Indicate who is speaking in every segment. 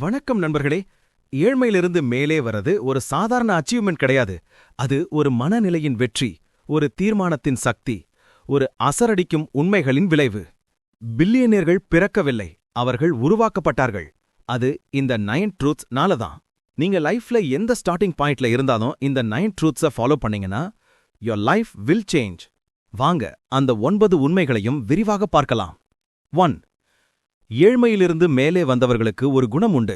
Speaker 1: வணக்கம் நண்பர்களே. ஏழ்மையிலிருந்து மேலே வரது ஒரு சாதாரண அச்சீவ்மெண்ட் கிடையாது. அது ஒரு மனநிலையின் வெற்றி, ஒரு தீர்மானத்தின் சக்தி, ஒரு அசரடிக்கும் உண்மைகளின் விளைவு. பில்லியனியர்கள் பிறக்கவில்லை, அவர்கள் உருவாக்கப்பட்டார்கள். அது இந்த 9 ட்ரூத்ஸ் நாலதான். நீங்க லைஃப்ல எந்த ஸ்டார்டிங் பாயிண்ட்ல இருந்தாலும் இந்த 9 ட்ரூத்ஸை ஃபாலோ பண்ணீங்கன்னா your லைஃப் வில் சேஞ்ச். வாங்க அந்த 9 உண்மைகளையும் விரிவாக பார்க்கலாம். 1. ஏழ்மையிலிருந்து மேலே வந்தவர்களுக்கு ஒரு குணம் உண்டு.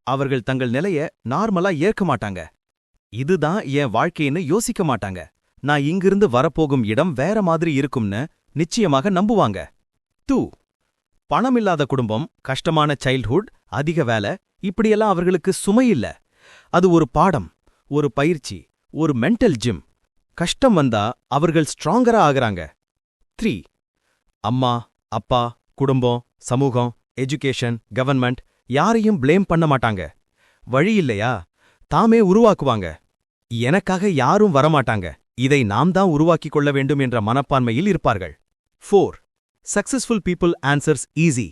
Speaker 1: அவர்கள் தங்கள் நிலைய நார்மலா ஏற்க மாட்டாங்க. இதுதான் என் வாழ்க்கைன்னு யோசிக்க மாட்டாங்க. நான் இங்கிருந்து வரப்போகும் இடம் வேற மாதிரி இருக்கும்னு நிச்சயமாக நம்புவாங்க. 2. பணமில்லாத குடும்பம், கஷ்டமான சைல்ட்ஹுட், அதிக வேலை, இப்படியெல்லாம் அவர்களுக்கு சுமையில்ல. அது ஒரு பாடம், ஒரு பயிற்சி, ஒரு மென்டல் ஜிம். கஷ்டம் வந்தா அவர்கள் ஸ்ட்ராங்கரா ஆகுறாங்க. 3. அம்மா, அப்பா, குடும்பம், சமூகம், எஜுகேஷன், கவர்மெண்ட் யாரையும் ப்ளேம் பண்ண மாட்டாங்க. வழி இல்லையா, தாமே உருவாக்குவாங்க. எனக்காக யாரும் வரமாட்டாங்க, இதை நாம் தான் உருவாக்கிக் கொள்ள வேண்டும் என்ற மனப்பான்மையில் இருப்பார்கள். 4. Successful people answers easy.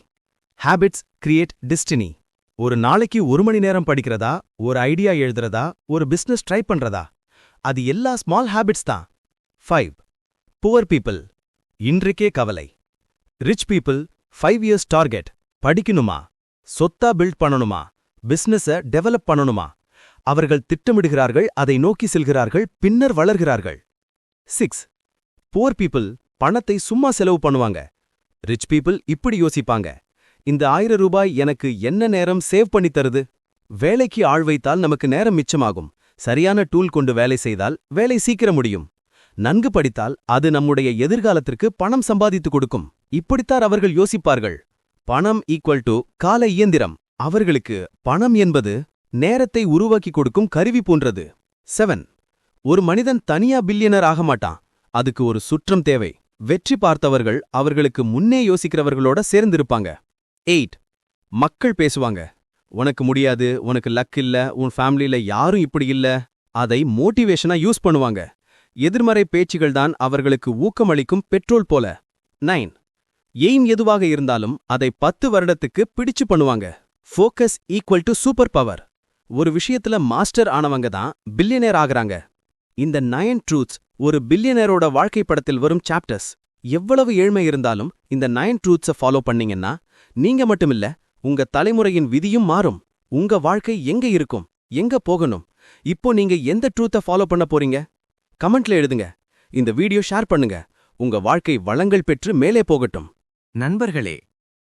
Speaker 1: Habits create destiny. ஒரு நாளைக்கு 1 மணி நேரம் படிக்கிறதா, ஒரு ஐடியா எழுதுறதா, ஒரு பிசினஸ் ட்ரை பண்றதா, அது எல்லா ஸ்மால் ஹேபிட்ஸ் தான். 5. Poor people. இன்றைக்கே கவலை. Rich people 5 years target. படிக்கணுமா, சொத்தா பில்ட் பண்ணணுமா, பிசினஸ டெவலப் பண்ணணுமா, அவர்கள் திட்டமிடுகிறார்கள், அதை நோக்கி செல்கிறார்கள், பின்னர் வளர்கிறார்கள். 6. புவர் பீப்புள் பணத்தை சும்மா செலவு பண்ணுவாங்க. ரிச் பீப்புள் இப்படி யோசிப்பாங்க, இந்த 1000 ரூபாய் எனக்கு என்ன நேரம் சேவ் பண்ணி தருது. வேலைக்கு ஆள் வைத்தால் நமக்கு நேரம் மிச்சமாகும். சரியான டூல் கொண்டு வேலை செய்தால் வேலை சீக்கிரம் முடியும். நன்கு படித்தால் அது நம்முடைய எதிர்காலத்திற்கு பணம் சம்பாதித்து கொடுக்கும். இப்படித்தான் அவர்கள் யோசிப்பார்கள். பணம் ஈக்குவல் டு கால இயந்திரம். அவர்களுக்கு பணம் என்பது நேரத்தை உருவாக்கி கொடுக்கும் கருவி போன்றது. 7. ஒரு மனிதன் தனியா பில்லியனர் ஆக மாட்டான், அதுக்கு ஒரு சுற்றம் தேவை. வெற்றி பார்த்தவர்கள் அவர்களுக்கு முன்னே யோசிக்கிறவர்களோட சேர்ந்திருப்பாங்க. 8. மக்கள் பேசுவாங்க, உனக்கு முடியாது, உனக்கு லக் இல்ல, உன் ஃபேமிலியில யாரும் இப்படி இல்ல. அதை மோட்டிவேஷனா யூஸ் பண்ணுவாங்க. எதிர்மறை பேச்சுகள்தான் அவர்களுக்கு ஊக்கமளிக்கும் பெட்ரோல் போல. 9. எய்ம் எதுவாக இருந்தாலும் அதை 10 வருடத்துக்கு பிடிச்சு பண்ணுவாங்க. Focus equal to super power. ஒரு விஷயத்துல மாஸ்டர் ஆனவங்க தான் பில்லியனர் ஆகுறாங்க. இந்த 9 ட்ரூத்ஸ் ஒரு பில்லியனரோட வாழ்க்கை படத்தில் வரும் சாப்டர்ஸ். எவ்வளவு ஏழ்மை இருந்தாலும் இந்த 9 ட்ரூத்ஸை ஃபாலோ பண்ணீங்கன்னா நீங்க மட்டுமில்ல, உங்க தலைமுறையின் விதியும் மாறும். உங்க வாழ்க்கை எங்க இருக்கும், எங்க போகணும், இப்போ நீங்க எந்த ட்ரூத்தை ஃபாலோ பண்ண போறீங்க? கமெண்ட்ல எழுதுங்க. இந்த வீடியோ ஷேர் பண்ணுங்க. உங்க வாழ்க்கை வளங்கள் பெற்று மேலே போகட்டும்.
Speaker 2: நண்பர்களே,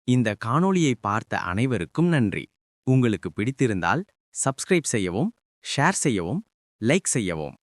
Speaker 2: இந்த காணொளியை பார்த்த அனைவருக்கும் நன்றி. உங்களுக்கு பிடித்திருந்தால் சப்ஸ்கிரைப் செய்யவும், ஷேர் செய்யவும், லைக் செய்யவும்.